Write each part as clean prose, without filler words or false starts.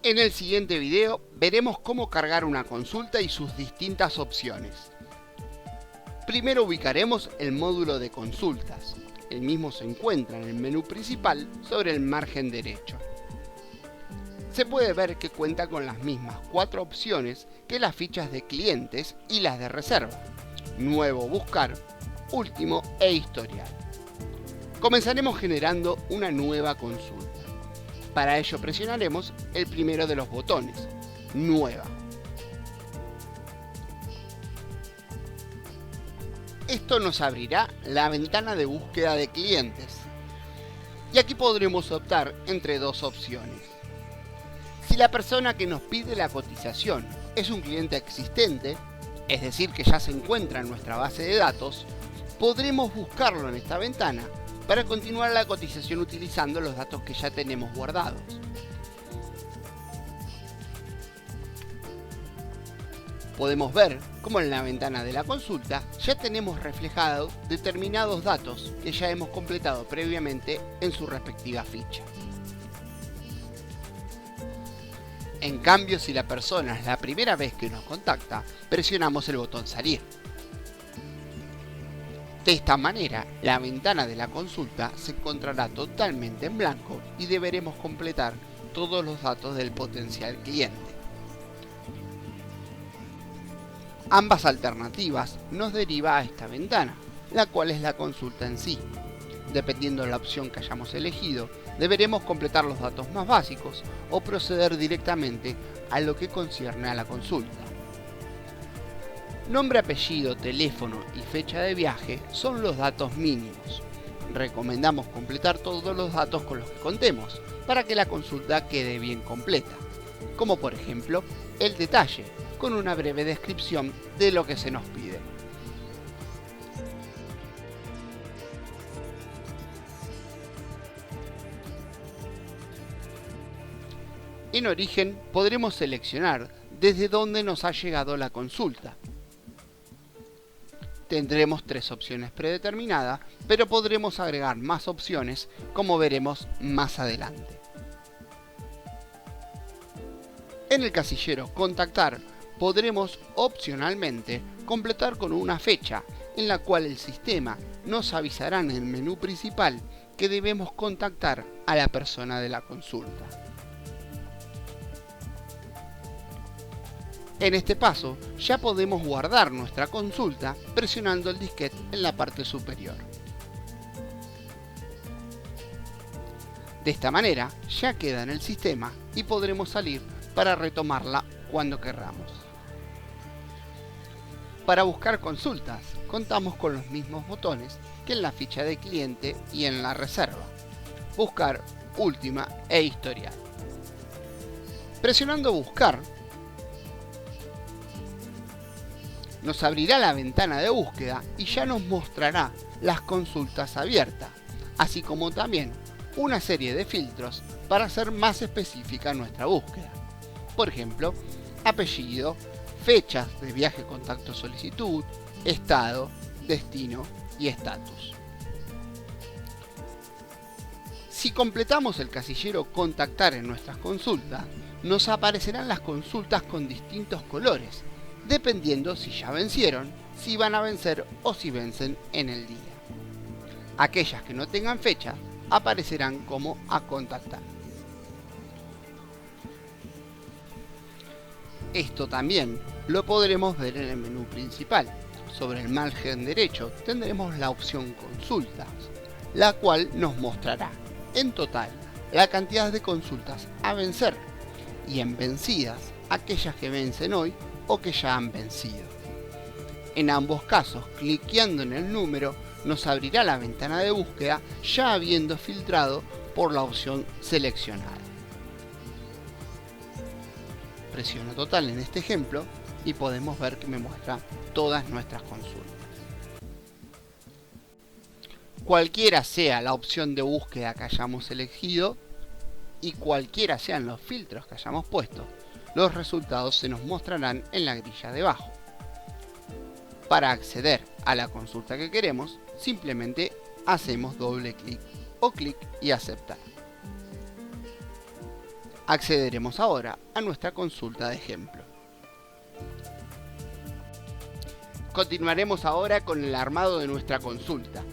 En el siguiente video veremos cómo cargar una consulta y sus distintas opciones. Primero ubicaremos el módulo de consultas. El mismo se encuentra en el menú principal sobre el margen derecho. Se puede ver que cuenta con las mismas 4 opciones que las fichas de clientes y las de reserva: nuevo, buscar, último e historial. Comenzaremos generando una nueva consulta. Para ello presionaremos el primero de los botones, Nueva. Esto nos abrirá la ventana de búsqueda de clientes. Y aquí podremos optar entre dos opciones. Si la persona que nos pide la cotización es un cliente existente, es decir, que ya se encuentra en nuestra base de datos, podremos buscarlo en esta ventana para continuar la cotización utilizando los datos que ya tenemos guardados. Podemos ver cómo en la ventana de la consulta ya tenemos reflejados determinados datos que ya hemos completado previamente en su respectiva ficha. En cambio, si la persona es la primera vez que nos contacta, presionamos el botón Salir. De esta manera, la ventana de la consulta se encontrará totalmente en blanco y deberemos completar todos los datos del potencial cliente. Ambas alternativas nos deriva a esta ventana, la cual es la consulta en sí. Dependiendo de la opción que hayamos elegido, deberemos completar los datos más básicos o proceder directamente a lo que concierne a la consulta. Nombre, apellido, teléfono y fecha de viaje son los datos mínimos. Recomendamos completar todos los datos con los que contemos para que la consulta quede bien completa, como por ejemplo el detalle, con una breve descripción de lo que se nos pide. En origen podremos seleccionar desde dónde nos ha llegado la consulta. Tendremos 3 opciones predeterminadas, pero podremos agregar más opciones, como veremos más adelante. En el casillero Contactar podremos opcionalmente completar con una fecha, en la cual el sistema nos avisará en el menú principal que debemos contactar a la persona de la consulta. En este paso ya podemos guardar nuestra consulta presionando el disquete en la parte superior. De esta manera ya queda en el sistema y podremos salir para retomarla cuando querramos. Para buscar consultas contamos con los mismos botones que en la ficha de cliente y en la reserva: buscar, última e historial. Presionando buscar nos abrirá la ventana de búsqueda y ya nos mostrará las consultas abiertas, así como también una serie de filtros para hacer más específica nuestra búsqueda. Por ejemplo, apellido, fechas de viaje, contacto, solicitud, estado, destino y estatus. Si completamos el casillero Contactar en nuestras consultas, nos aparecerán las consultas con distintos colores, dependiendo si ya vencieron, si van a vencer o si vencen en el día. Aquellas que no tengan fecha aparecerán como a contactar. Esto también lo podremos ver en el menú principal. Sobre el margen derecho tendremos la opción Consultas, la cual nos mostrará en total la cantidad de consultas a vencer y en vencidas aquellas que vencen hoy o que ya han vencido. En ambos casos, cliqueando en el número, nos abrirá la ventana de búsqueda ya habiendo filtrado por la opción seleccionada. Presiono total en este ejemplo y podemos ver que me muestra todas nuestras consultas. Cualquiera sea la opción de búsqueda que hayamos elegido y cualquiera sean los filtros que hayamos puesto, los resultados se nos mostrarán en la grilla de abajo. Para acceder a la consulta que queremos, simplemente hacemos doble clic o clic y aceptar. Accederemos ahora a nuestra consulta de ejemplo. Continuaremos ahora con el armado de nuestra consulta.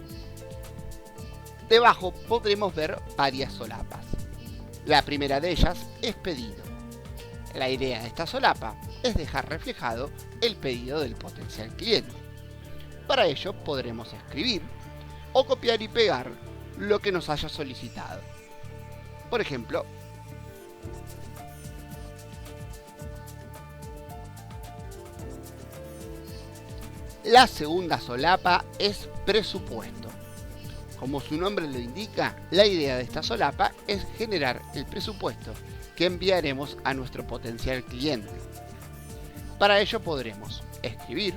Debajo podremos ver varias solapas. La primera de ellas es pedido. La idea de esta solapa es dejar reflejado el pedido del potencial cliente. Para ello podremos escribir o copiar y pegar lo que nos haya solicitado. Por ejemplo, la segunda solapa es presupuesto. Como su nombre lo indica, la idea de esta solapa es generar el presupuesto que enviaremos a nuestro potencial cliente. Para ello podremos escribir,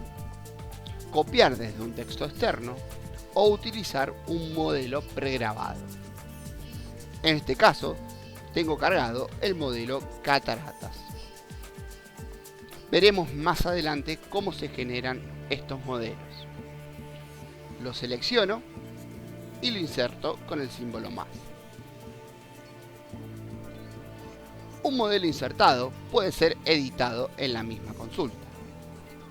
copiar desde un texto externo o utilizar un modelo pregrabado. En este caso, tengo cargado el modelo Cataratas. Veremos más adelante cómo se generan estos modelos. Lo selecciono y lo inserto con el símbolo más. Un modelo insertado puede ser editado en la misma consulta.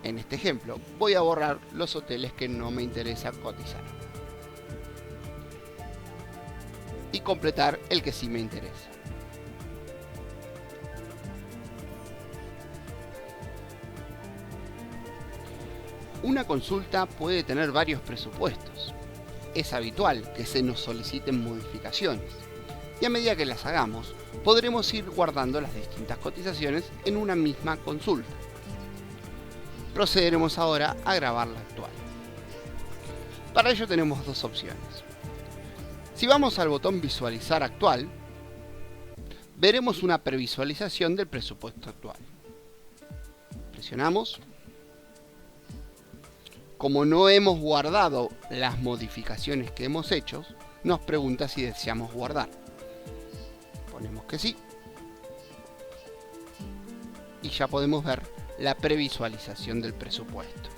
En este ejemplo voy a borrar los hoteles que no me interesa cotizar y completar el que sí me interesa. Una consulta puede tener varios presupuestos. Es habitual que se nos soliciten modificaciones y a medida que las hagamos podremos ir guardando las distintas cotizaciones en una misma consulta. Procederemos ahora a grabar la actual. Para ello tenemos dos opciones. Si vamos al botón Visualizar actual, veremos una previsualización del presupuesto actual. Presionamos. Como no hemos guardado las modificaciones que hemos hecho, nos pregunta si deseamos guardar. Ponemos que sí. Y ya podemos ver la previsualización del presupuesto.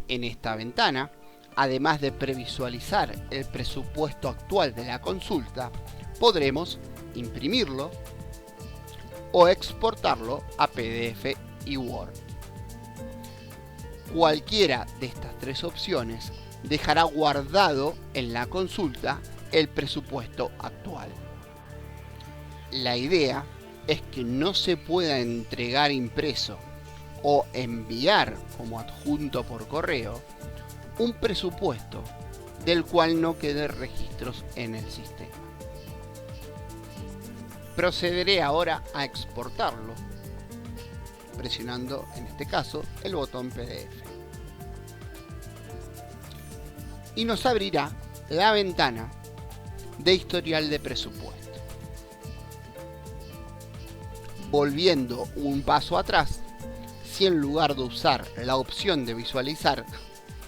En esta ventana, además de previsualizar el presupuesto actual de la consulta, podremos imprimirlo o exportarlo a PDF y Word. Cualquiera de estas tres opciones dejará guardado en la consulta el presupuesto actual. La idea es que no se pueda entregar impreso o enviar como adjunto por correo un presupuesto del cual no quede registros en el sistema. Procederé ahora a exportarlo, presionando en este caso el botón PDF. Y nos abrirá la ventana de historial de presupuesto. Volviendo un paso atrás, si en lugar de usar la opción de visualizar,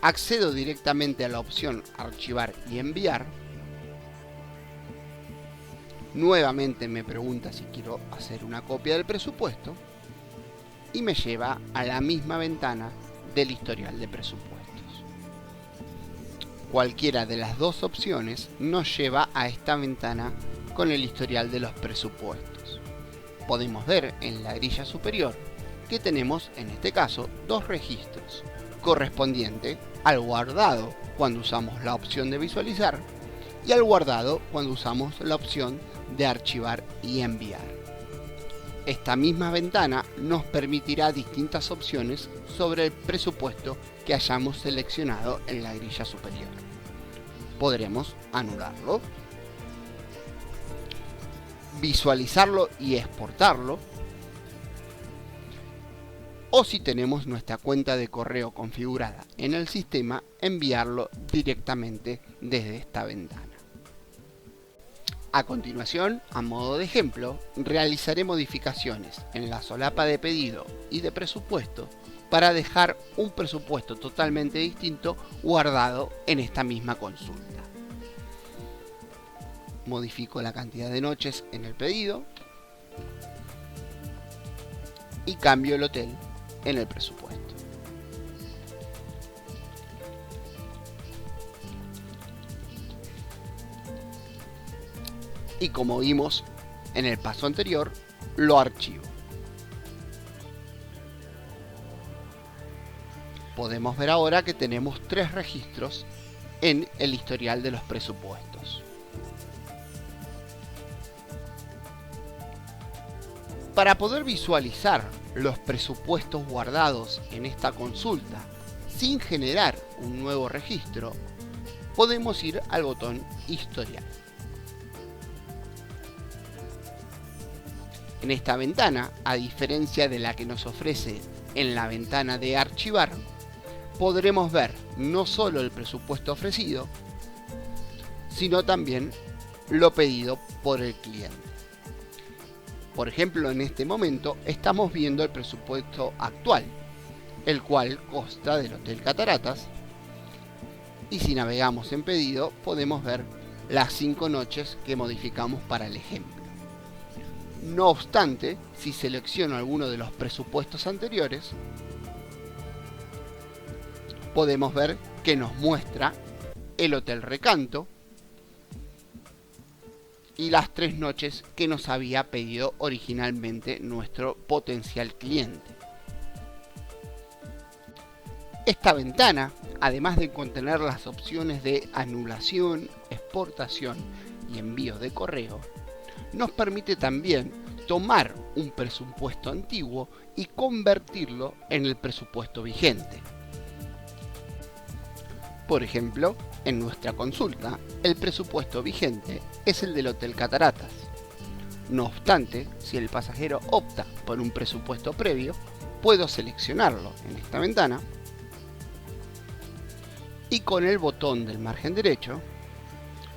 accedo directamente a la opción archivar y enviar, nuevamente me pregunta si quiero hacer una copia del presupuesto y me lleva a la misma ventana del historial de presupuestos. Cualquiera de las dos opciones nos lleva a esta ventana con el historial de los presupuestos. Podemos ver en la grilla superior que tenemos en este caso dos registros, correspondiente al guardado cuando usamos la opción de visualizar y al guardado cuando usamos la opción de archivar y enviar. Esta misma ventana nos permitirá distintas opciones sobre el presupuesto que hayamos seleccionado en la grilla superior. Podremos anularlo, visualizarlo y exportarlo, o si tenemos nuestra cuenta de correo configurada en el sistema, enviarlo directamente desde esta ventana. A continuación, a modo de ejemplo, realizaré modificaciones en la solapa de pedido y de presupuesto para dejar un presupuesto totalmente distinto guardado en esta misma consulta. Modifico la cantidad de noches en el pedido y cambio el hotel en el presupuesto. y, como vimos en el paso anterior, lo archivo. Podemos ver ahora que tenemos 3 registros en el historial de los presupuestos. Para poder visualizar los presupuestos guardados en esta consulta sin generar un nuevo registro, podemos ir al botón Historial. En esta ventana, a diferencia de la que nos ofrece en la ventana de Archivar, podremos ver no solo el presupuesto ofrecido, sino también lo pedido por el cliente. Por ejemplo, en este momento estamos viendo el presupuesto actual, el cual consta del Hotel Cataratas, y si navegamos en pedido podemos ver las 5 noches que modificamos para el ejemplo. No obstante, si selecciono alguno de los presupuestos anteriores, podemos ver que nos muestra el Hotel Recanto y las 3 noches que nos había pedido originalmente nuestro potencial cliente. Esta ventana, además de contener las opciones de anulación, exportación y envío de correo, nos permite también tomar un presupuesto antiguo y convertirlo en el presupuesto vigente. Por ejemplo, en nuestra consulta, el presupuesto vigente es el del Hotel Cataratas. No obstante, si el pasajero opta por un presupuesto previo, puedo seleccionarlo en esta ventana y con el botón del margen derecho,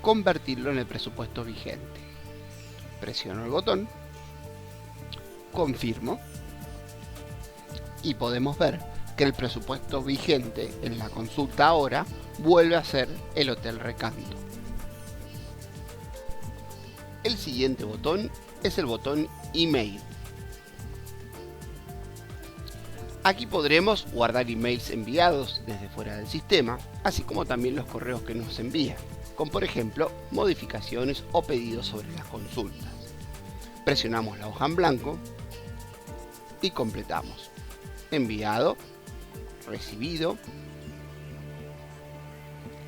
convertirlo en el presupuesto vigente. Presiono el botón, confirmo y podemos ver que el presupuesto vigente en la consulta ahora vuelve a ser el Hotel Recanto. El siguiente botón es el botón Email. Aquí podremos guardar emails enviados desde fuera del sistema, así como también los correos que nos envían, con por ejemplo modificaciones o pedidos sobre las consultas. Presionamos la hoja en blanco y completamos. Enviado, recibido,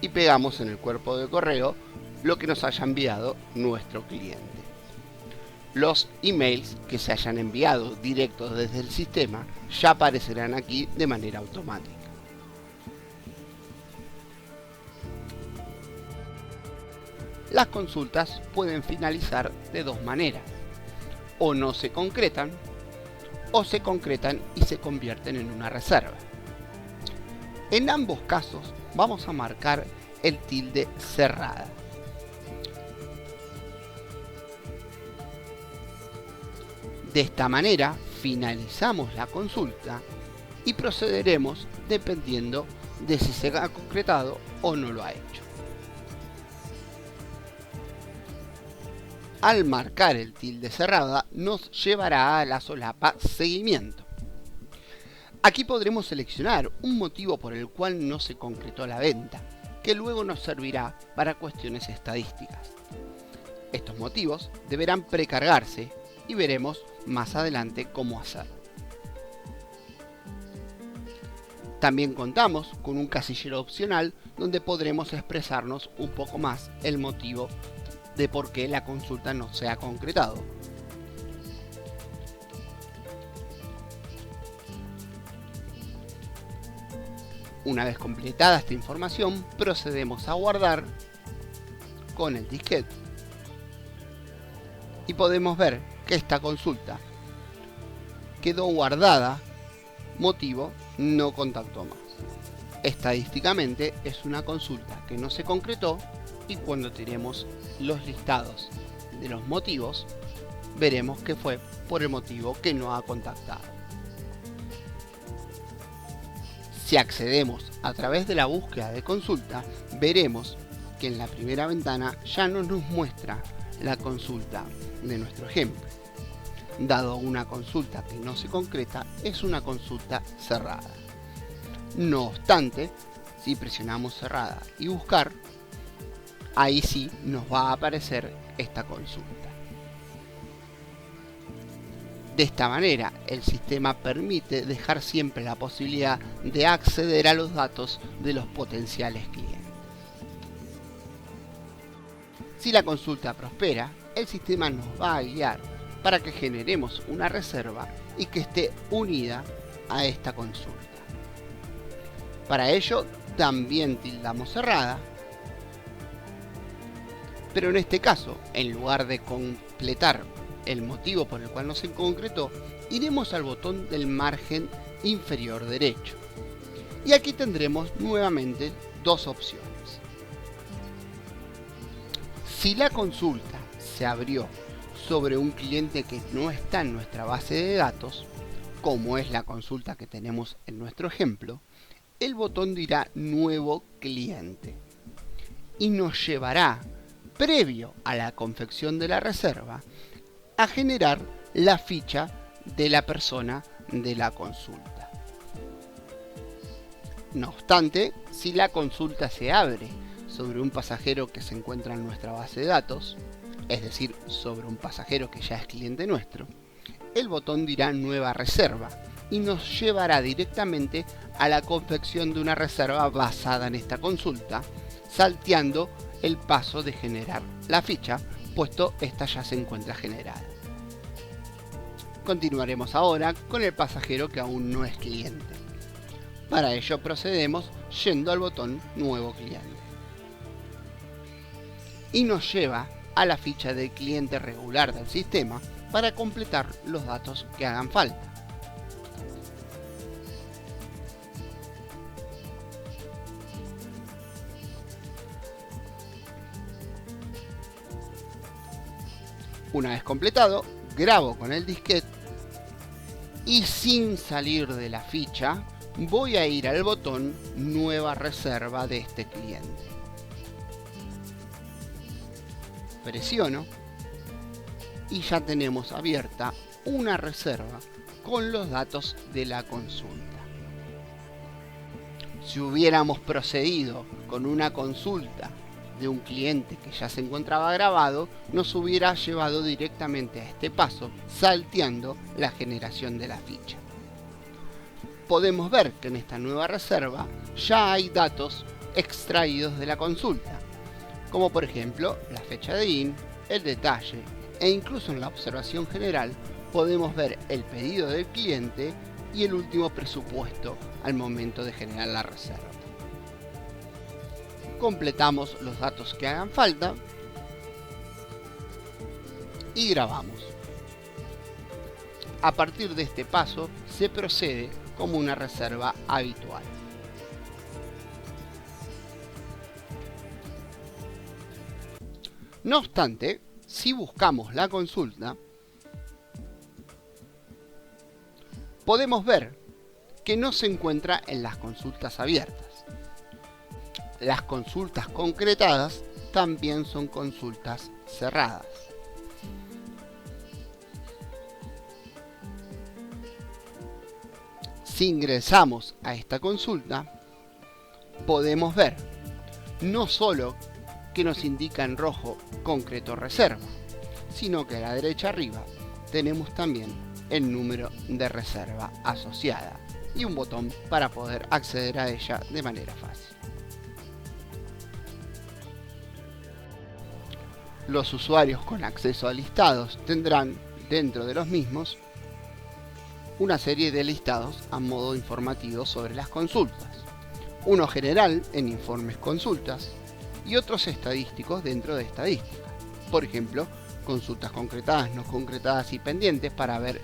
y pegamos en el cuerpo de correo lo que nos haya enviado nuestro cliente. Los emails que se hayan enviado directos desde el sistema ya aparecerán aquí de manera automática. Las consultas pueden finalizar de 2 maneras: o no se concretan, o se concretan y se convierten en una reserva. En ambos casos vamos a marcar el tilde cerrada. De esta manera finalizamos la consulta y procederemos dependiendo de si se ha concretado o no lo ha hecho. Al marcar el tilde cerrada nos llevará a la solapa Seguimiento. Aquí podremos seleccionar un motivo por el cual no se concretó la venta, que luego nos servirá para cuestiones estadísticas. Estos motivos deberán precargarse y veremos más adelante cómo hacerlo. También contamos con un casillero opcional donde podremos expresarnos un poco más el motivo de por qué la consulta no se ha concretado. Una vez completada esta información, procedemos a guardar con el disquete y podemos ver que esta consulta quedó guardada, motivo no contactó más. Estadísticamente es una consulta que no se concretó y cuando tenemos los listados de los motivos veremos que fue por el motivo que no ha contactado. Si accedemos a través de la búsqueda de consulta, veremos que en la primera ventana ya no nos muestra la consulta de nuestro ejemplo. Dado una consulta que no se concreta, es una consulta cerrada. No obstante, si presionamos cerrada y buscar, ahí sí nos va a aparecer esta consulta. De esta manera, el sistema permite dejar siempre la posibilidad de acceder a los datos de los potenciales clientes. Si la consulta prospera, el sistema nos va a guiar para que generemos una reserva y que esté unida a esta consulta. Para ello, también tildamos cerrada, pero en este caso, en lugar de completar el motivo por el cual no se concretó, iremos al botón del margen inferior derecho. Y aquí tendremos nuevamente dos opciones. Si la consulta se abrió sobre un cliente que no está en nuestra base de datos, como es la consulta que tenemos en nuestro ejemplo, el botón dirá Nuevo cliente y nos llevará, previo a la confección de la reserva, a generar la ficha de la persona de la consulta. No obstante, si la consulta se abre sobre un pasajero que se encuentra en nuestra base de datos, es decir, sobre un pasajero que ya es cliente nuestro, el botón dirá Nueva reserva y nos llevará directamente a la confección de una reserva basada en esta consulta, salteando el paso de generar la ficha, puesto esta ya se encuentra generada. Continuaremos ahora con el pasajero que aún no es cliente. Para ello procedemos yendo al botón Nuevo cliente. Y nos lleva a la ficha del cliente regular del sistema para completar los datos que hagan falta. Una vez completado, grabo con el disquete y sin salir de la ficha voy a ir al botón Nueva reserva de este cliente. Presiono y ya tenemos abierta una reserva con los datos de la consulta. Si hubiéramos procedido con una consulta de un cliente que ya se encontraba grabado, nos hubiera llevado directamente a este paso, salteando la generación de la ficha. Podemos ver que en esta nueva reserva ya hay datos extraídos de la consulta, como por ejemplo la fecha de IN, el detalle, e incluso en la observación general podemos ver el pedido del cliente y el último presupuesto al momento de generar la reserva. Completamos los datos que hagan falta y grabamos. A partir de este paso se procede como una reserva habitual. No obstante, si buscamos la consulta, podemos ver que no se encuentra en las consultas abiertas. Las consultas concretadas también son consultas cerradas. Si ingresamos a esta consulta, podemos ver no solo que nos indica en rojo concreto reserva, sino que a la derecha arriba tenemos también el número de reserva asociada y un botón para poder acceder a ella de manera fácil. Los usuarios con acceso a listados tendrán dentro de los mismos una serie de listados a modo informativo sobre las consultas, uno general en informes consultas y otros estadísticos dentro de estadísticas, por ejemplo, consultas concretadas, no concretadas y pendientes para ver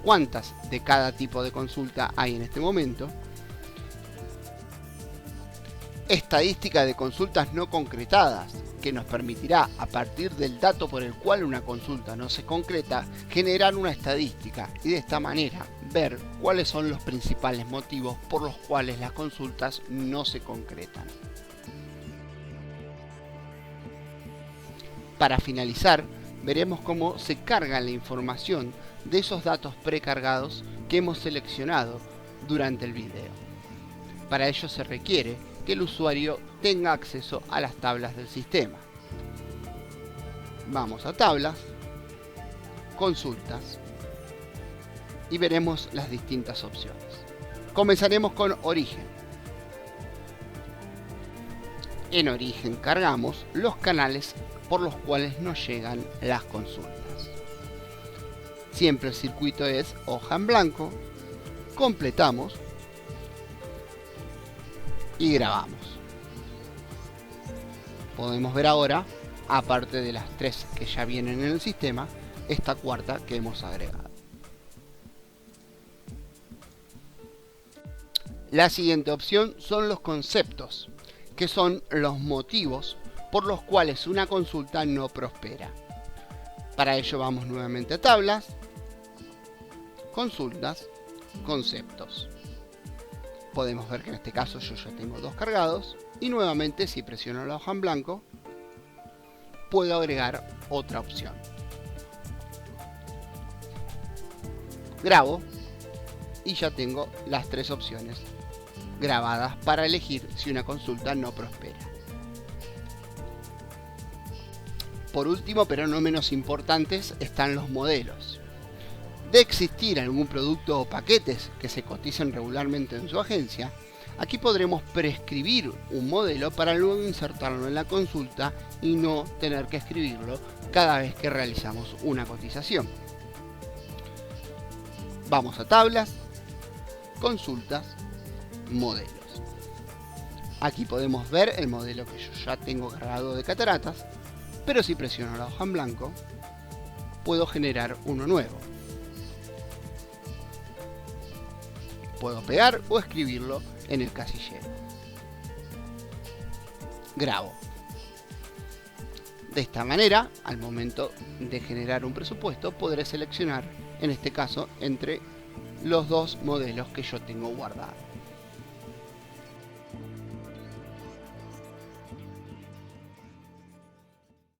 cuántas de cada tipo de consulta hay en este momento, estadística de consultas no concretadas, que nos permitirá, a partir del dato por el cual una consulta no se concreta, generar una estadística y de esta manera ver cuáles son los principales motivos por los cuales las consultas no se concretan. Para finalizar, veremos cómo se carga la información de esos datos precargados que hemos seleccionado durante el video. Para ello se requiere que el usuario tenga acceso a las tablas del sistema. Vamos a tablas, consultas y veremos las distintas opciones. Comenzaremos con origen. En origen cargamos los canales por los cuales nos llegan las consultas. Siempre el circuito es hoja en blanco, completamos y grabamos. Podemos ver ahora, aparte de las 3 que ya vienen en el sistema, esta cuarta que hemos agregado. La siguiente opción son los conceptos, que son los motivos por los cuales una consulta no prospera. Para ello vamos nuevamente a tablas, consultas, conceptos. Podemos ver que en este caso yo ya tengo 2 cargados y nuevamente si presiono la hoja en blanco puedo agregar otra opción. Grabo y ya tengo las 3 opciones grabadas para elegir si una consulta no prospera. Por último, pero no menos importantes, están los modelos. De existir algún producto o paquetes que se cotizan regularmente en su agencia, aquí podremos prescribir un modelo para luego insertarlo en la consulta y no tener que escribirlo cada vez que realizamos una cotización. Vamos a tablas, consultas, modelos. Aquí podemos ver el modelo que yo ya tengo cargado de cataratas, pero si presiono la hoja en blanco puedo generar uno nuevo. Puedo pegar o escribirlo en el casillero. Grabo. De esta manera, al momento de generar un presupuesto, podré seleccionar, en este caso, entre los 2 modelos que yo tengo guardados.